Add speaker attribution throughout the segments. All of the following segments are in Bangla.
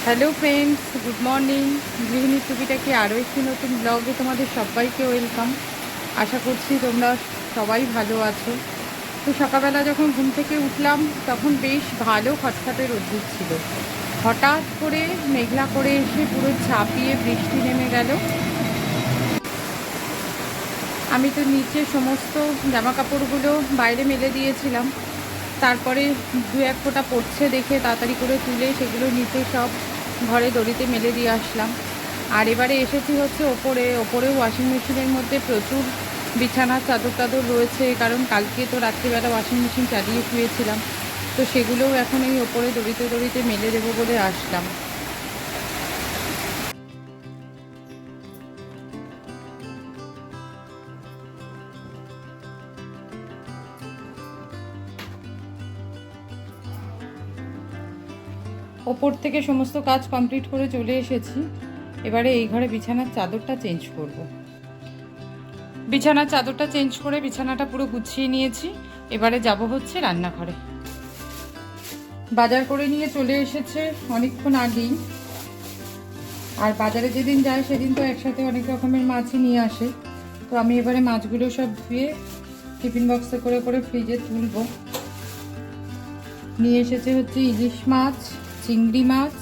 Speaker 1: Hello friends, good morning. গৃহিণী টুকিটাকে আরও একটি নতুন ব্লগে তোমাদের সবাইকে ওয়েলকাম। আশা করছি তোমরা সবাই ভালো আছো। তো সকালবেলা যখন ঘুম থেকে উঠলাম তখন বেশ ভালো খটখটে রোদ্দুর ছিল। হঠাৎ করে মেঘলা করে এসে পুরো ঝাঁপিয়ে বৃষ্টি নেমে গেল। আমি তো নিচে সমস্ত জামা কাপড়গুলো বাইরে মেলে দিয়েছিলাম। তারপরে দু এক ফোঁটা পড়ছে দেখে তাড়াতাড়ি করে তুলে সেগুলো নিচে সব ঘরে দড়িতে মেলে দিয়ে আসলাম। আর এবারে এসেছি হচ্ছে ওপরেও ওয়াশিং মেশিনের মধ্যে প্রচুর বিছানার চাদর টাদর রয়েছে, কারণ কালকে তো রাত্রিবেলা ওয়াশিং মেশিন চালিয়ে শুয়েছিলাম। তো সেগুলোও এখন এই ওপরে দড়িতে দড়িতে মেলে দেবো বলে আসলাম। ওপর থেকে সমস্ত কাজ কমপ্লিট করে চলে এসেছি। এবারে এই ঘরে বিছানার চাদরটা চেঞ্জ করব। বিছানার চাদরটা চেঞ্জ করে বিছানাটা পুরো গুছিয়ে নিয়েছি। এবারে যাব হচ্ছে রান্নাঘরে। বাজার করে নিয়ে চলে এসেছে অনেকক্ষণ আগেই। আর বাজারে যেদিন যায় সেদিন তো একসাথে অনেক রকমের মাছই নিয়ে আসে। তো আমি এবারে মাছগুলো সব ধুয়ে টিফিন বক্সে করে করে ফ্রিজে তুলব। নিয়ে এসেছে হচ্ছে ইলিশ মাছ, চিংড়ি মাছ,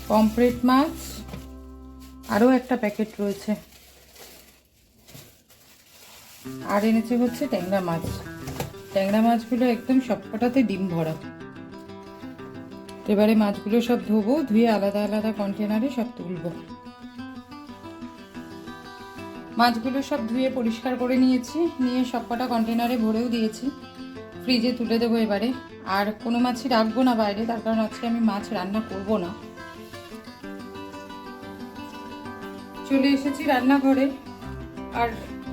Speaker 1: পমফ্রেট মাছ, আরও একটা প্যাকেট রয়েছে, আর এনেছে হচ্ছে ট্যাংরা মাছ। ট্যাংরা মাছগুলো একদম সবকটাতে ডিম ভরা। এবারে মাছগুলো সব ধোবো, ধুয়ে আলাদা আলাদা কন্টেনারে সব তুলবো। মাছগুলো সব ধুয়ে পরিষ্কার করে নিয়েছি, নিয়ে সবকটা কন্টেনারে ভরেও দিয়েছি। ফ্রিজে তুলে দেবো এবারে। আর কোনো মাছই রাখবো না বাইরে, তার কারণ আজকে আমি মাছ রান্না করব না। চলে এসেছি রান্নাঘরে, আর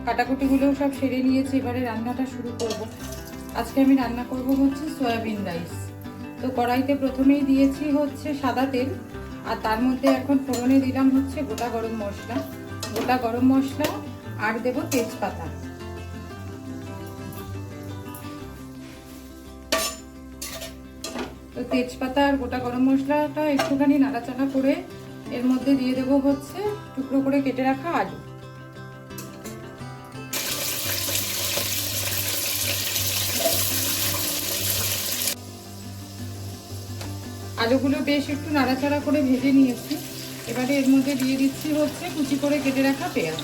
Speaker 1: কাটাকুটিগুলোও সব সেরে নিয়েছি। এবারে রান্নাটা শুরু করব। আজকে আমি রান্না করব হচ্ছে সয়াবিন রাইস। তো কড়াইতে প্রথমেই দিয়েছি হচ্ছে সাদা তেল, আর তার মধ্যে এখন ফোড়নে দিলাম হচ্ছে গোটা গরম মশলা, আর দেব তেজপাতা। তো তেজপাতা আর গোটা গরম মশলাটা একটুখানি নাড়াচাড়া করে এর মধ্যে দিয়ে দেব হচ্ছে টুকরো করে কেটে রাখা আলু। আলুগুলো বেশ একটু নাড়াচাড়া করে ভেজে নিয়েছি। এবারে এর মধ্যে দিয়ে দিচ্ছি হচ্ছে কুচি করে কেটে রাখা পেঁয়াজ।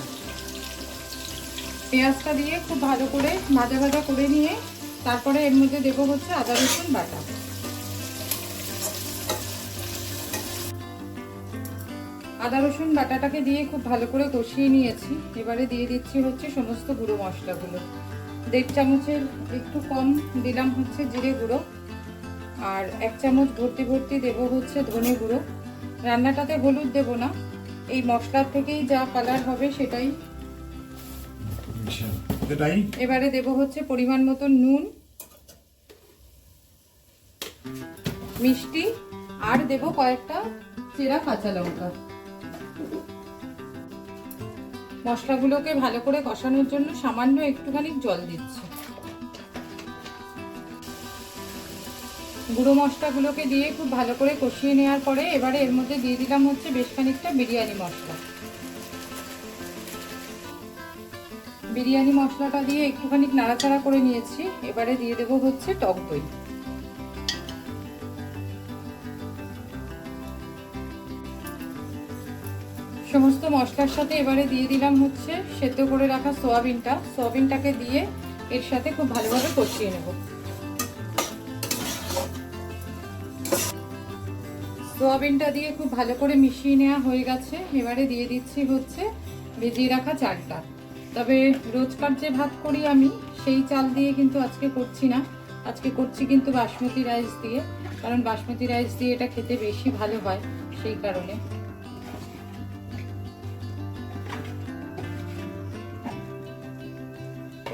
Speaker 1: পেঁয়াজটা দিয়ে খুব ভালো করে ভাজা ভাজা করে নিয়ে তারপরে এর মধ্যে দেবো হচ্ছে আদা রসুন বাটা। আদা রসুন বাটাটাকে দিয়ে খুব ভালো করে কষিয়ে নিয়েছি। এবারে দিয়ে দিচ্ছি হচ্ছে সমস্ত গুঁড়ো মশলাগুলো। 1.5 চামচের একটু কম দিলাম হচ্ছে জিরে গুঁড়ো, আর 1 চামচ ভর্তি ভর্তি দেবো হচ্ছে ধনে গুঁড়ো। রান্নাটাতে হলুদ দেবো না, এই মশলার থেকেই যা কালার হবে সেটাই। এবারে দেবো হচ্ছে পরিমাণ মতো নুন, মিষ্টি, আর দেবো কয়েকটা চেরা কাঁচা লঙ্কা। মশলাগুলোকে ভালো করে কষানোর জন্য সামান্য একটুখানি জল দিচ্ছি। গুঁড়ো মশলাগুলোকে দিয়ে খুব ভালো করে কষিয়ে নেওয়ার পরে এবারে এর মধ্যে দিয়ে দিলাম হচ্ছে বেশ খানিকটা বিরিয়ানি মশলা। বিরিয়ানি মশলাটা দিয়ে একটুখানি নাড়াচাড়া করে নিয়েছি। এবারে দিয়ে দেবো হচ্ছে টক দই। সমস্ত মশলার সাথে এবারে দিয়ে দিলাম হচ্ছে সেদ্ধ করে রাখা সোয়াবিনটাকে দিয়ে এর সাথে খুব ভালোভাবে কষিয়ে নেব। সোয়াবিনটা দিয়ে খুব ভালো করে মিশিয়ে নেওয়া হয়ে গেছে। এবারে দিয়ে দিচ্ছি হচ্ছে ভিজিয়ে রাখা চালটা। তবে রোজকার যে ভাত করি আমি সেই চাল দিয়ে কিন্তু আজকে করছি না, আজকে করছি কিন্তু বাসমতি রাইস দিয়ে, কারণ বাসমতি রাইস দিয়ে এটা খেতে বেশি ভালো হয় সেই কারণে।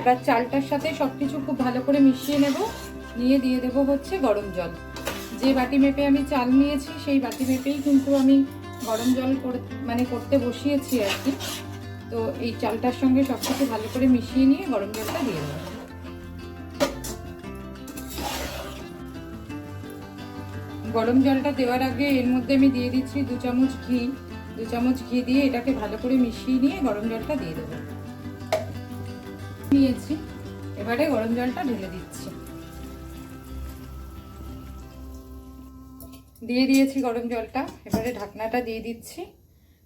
Speaker 1: এবার চালটার সাথে সবকিছু খুব ভালো করে মিশিয়ে নেব, নিয়ে দিয়ে দেবো হচ্ছে গরম জল। যে বাটি মেপে আমি চাল নিয়েছি সেই বাটি মেপেই কিন্তু আমি গরম জল করতে বসিয়েছি আর কি। তো এই চালটার সঙ্গে সব কিছু ভালো করে মিশিয়ে নিয়ে গরম জলটা দিয়ে দেবো। গরম জলটা দেওয়ার আগে এর মধ্যে আমি দিয়ে দিচ্ছি 2 চামচ ঘি। 2 চামচ ঘি দিয়ে এটাকে ভালো করে মিশিয়ে নিয়ে গরম জলটা দিয়ে দেবো। নিয়েছি, এবারে গরম জলটা ঢেলে দিচ্ছি। দিয়ে দিয়েছি গরম জলটা, এবারে ঢাকনাটা দিয়ে দিচ্ছি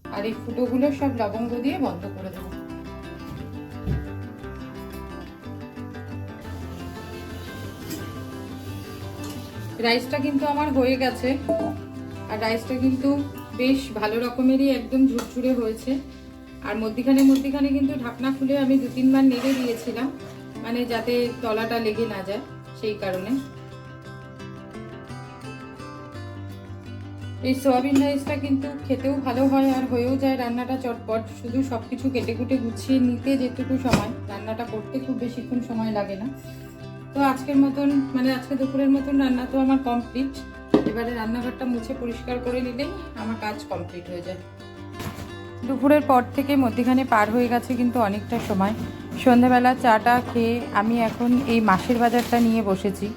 Speaker 1: আর এই ফুটোগুলো সব লবঙ্গ দিয়ে বন্ধ করে দেবো। রাইসটা কিন্তু আমার হয়ে গেছে, আর রাইসটা কিন্তু বেশ ভালো রকমেরই একদম ঝুরঝুরে হয়েছে। আর মধ্যিখানে কিন্তু ঢাকনা খুলে আমি 2-3 বার নেড়ে দিয়েছিলাম, মানে যাতে তলাটা লেগে না যায়, সেই কারণে। এই সোয়াবিন রাইসটা কিন্তু খেতেও ভালো হয় আর হয়েও যায় রান্নাটা চটপট। শুধু সব কিছু কেটে কুটে গুছিয়ে নিতে যেটুকু সময়, রান্নাটা করতে খুব বেশিক্ষণ সময় লাগে না। তো আজকের মতন, মানে আজকে দুপুরের মতন রান্না তো আমার কমপ্লিট। এবারে রান্নাঘরটা মুছে পরিষ্কার করে নিলেই আমার কাজ কমপ্লিট হয়ে যায়। দুপুরের পর থেকে মধ্যিখানে পার হয়ে গেছে কিন্তু অনেকটা সময়। সন্ধ্যাবেলা চাটা খেয়ে আমি এখন এই মাসের বাজারটা নিয়ে বসেছি।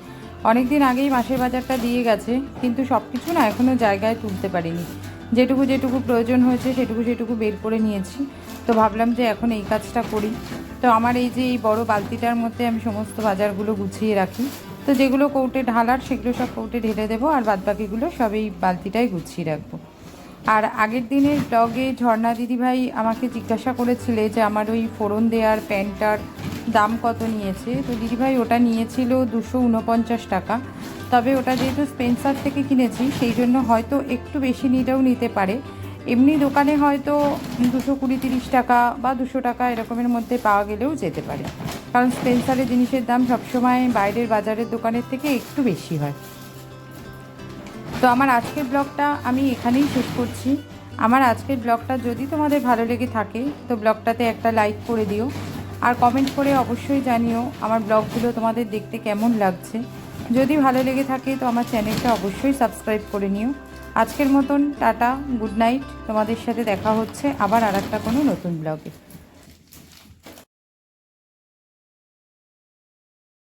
Speaker 1: অনেক দিন আগেই মাসের বাজারটা দিয়ে গেছে, কিন্তু সব কিছু না এখনও জায়গায় তুলতে পারিনি। যেটুকু প্রয়োজন হয়েছে সেটুকু বের করে নিয়েছি। তো ভাবলাম যে এখন এই কাজটা করি। তো আমার এই যে এই বড় বালতিটার মধ্যে আমি সমস্ত বাজারগুলো গুছিয়ে রাখি। তো যেগুলো কৌটে ঢালার সেগুলো সব কৌটে ঢেলে দেবো, আর বাদবাকিগুলো সব এই বালতিটাই গুছিয়ে রাখবো। আর আগের দিনের ব্লগে ঝর্ণা দিদিভাই আমাকে জিজ্ঞাসা করেছিলে যে আমার ওই ফোড়ন দেওয়ার প্যান্টটার দাম কত নিয়েছে। তো দিদিভাই ওটা নিয়েছিল 249 টাকা। তবে ওটা যেহেতু স্পেন্সার থেকে কিনেছি সেই জন্য হয়তো একটু বেশি নিলেও নিতে পারে। এমনি দোকানে হয়তো 220-30 টাকা বা 200 টাকা এরকমের মধ্যে পাওয়া গেলেও যেতে পারে, কারণ স্পেন্সারের জিনিসের দাম সবসময় বাইরের বাজারের দোকানের থেকে একটু বেশি হয়। তো আমার আজকের ব্লগটা আমি এখানেই শেষ করছি। আমার আজকের ব্লগটা যদি তোমাদের ভালো লেগে থাকে তো ব্লগটাতে একটা লাইক করে দিও, আর কমেন্ট করে অবশ্যই জানিও আমার ব্লগগুলো তোমাদের দেখতে কেমন লাগছে। যদি ভালো লেগে থাকে তো আমার চ্যানেলটা অবশ্যই সাবস্ক্রাইব করে নিও। আজকের মতন টাটা, গুড নাইট। তোমাদের সাথে দেখা হচ্ছে আবার আরেকটা কোনো নতুন ব্লগে।